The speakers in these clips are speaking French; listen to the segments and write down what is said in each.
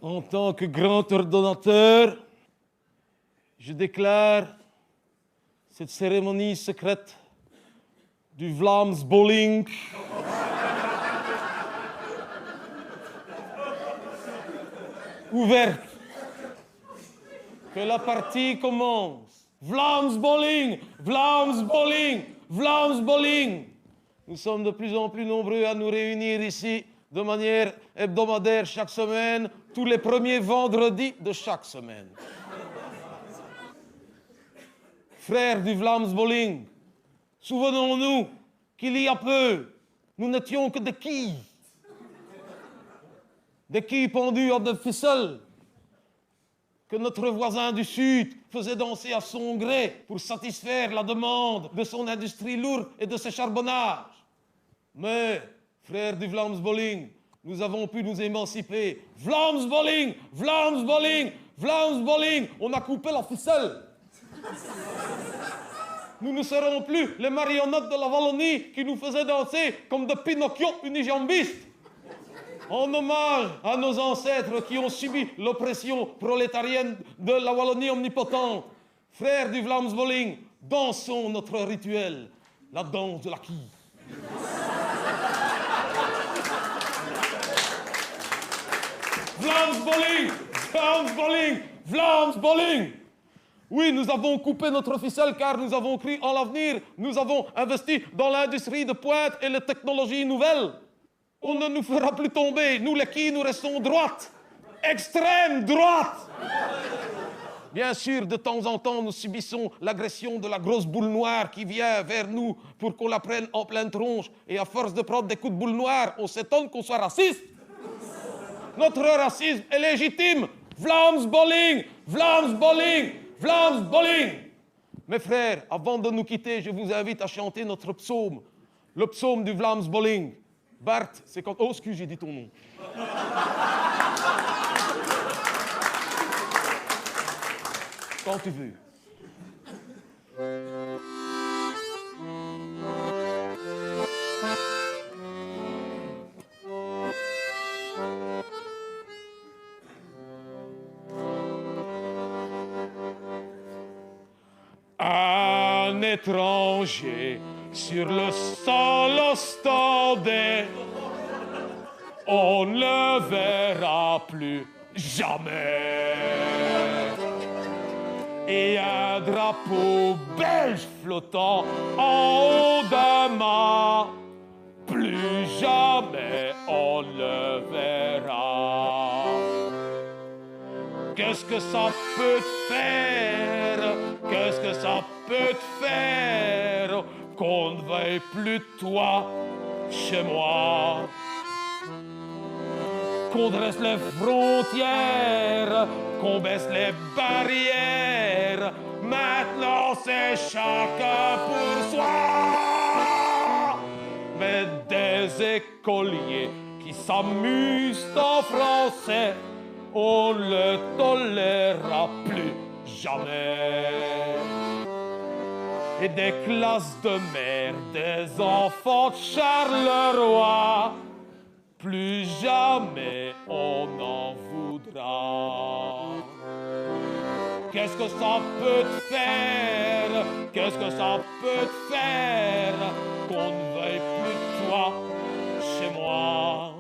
En tant que grand ordonnateur, je déclare cette cérémonie secrète du Vlaams Bowling ouverte. Que la partie commence. Vlaams Bowling, Vlaams Bowling, Vlaams Bowling. Nous sommes de plus en plus nombreux à nous réunir ici de manière hebdomadaire chaque semaine, tous les premiers vendredis de chaque semaine. Frères du Vlaams Bowling, souvenons-nous qu'il y a peu, nous n'étions que des quilles pendues à des ficelles, que notre voisin du Sud faisait danser à son gré pour satisfaire la demande de son industrie lourde et de ses charbonnages. Mais, frères du Vlaams Bowling, nous avons pu nous émanciper. Vlaams Bowling, Vlaams Bowling, Vlaams Bowling, on a coupé la ficelle. Nous ne serons plus les marionnettes de la Wallonie qui nous faisaient danser comme des Pinocchio unijambistes. En hommage à nos ancêtres qui ont subi l'oppression prolétarienne de la Wallonie omnipotente, frères du Vlaams Bowling, dansons notre rituel, la danse de la quille. Vlaams Bowling, Vlaams Bowling, Vlaams Bowling. Oui, nous avons coupé notre ficelle car nous avons cru en l'avenir. Nous avons investi dans l'industrie de pointe et les technologies nouvelles. On ne nous fera plus tomber. Nous, les quilles, nous restons droites. Extrême droite. Bien sûr, de temps en temps, nous subissons l'agression de la grosse boule noire qui vient vers nous pour qu'on la prenne en pleine tronche. Et à force de prendre des coups de boule noire, on s'étonne qu'on soit raciste. Notre racisme est légitime. Vlaams Bowling, Vlaams Bowling, Vlaams Bowling. Mes frères, avant de nous quitter, je vous invite à chanter notre psaume. Le psaume du Vlaams Bowling. Bart, c'est quand... Oh, excuse, j'ai dit ton nom. Quand tu veux. Un étranger sur le sol ostendé, on ne le verra plus jamais. Et un drapeau belge flottant en haut d'un mât, plus jamais on le verra. Qu'est-ce que ça peut te faire? Qu'est-ce que ça peut te faire qu'on ne veuille plus de toi chez moi? Qu'on dresse les frontières, qu'on baisse les barrières, maintenant c'est chacun pour soi. Mais des écoliers qui s'amusent en français, on ne le tolérera plus jamais. Et des classes de mère, des enfants de Charleroi, plus jamais on n'en voudra. Qu'est-ce que ça peut te faire? Qu'est-ce que ça peut te faire qu'on ne veuille plus de toi chez moi?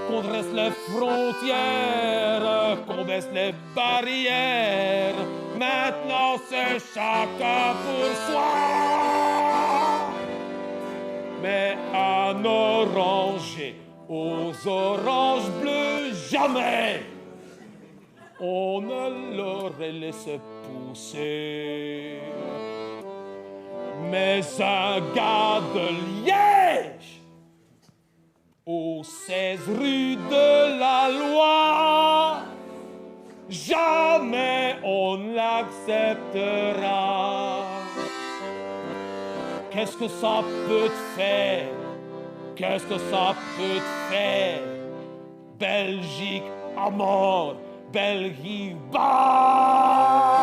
Qu'on dresse les frontières, qu'on baisse les barrières, maintenant c'est chacun pour soi. Mais un oranger aux oranges bleues, jamais on ne l'aurait laissé pousser. Mais un gars de Liège, aux 16 rues de la Loi, jamais on l'acceptera. Qu'est-ce que ça peut te faire? Qu'est-ce que ça peut te faire? Belgique à mort, Belgique bas!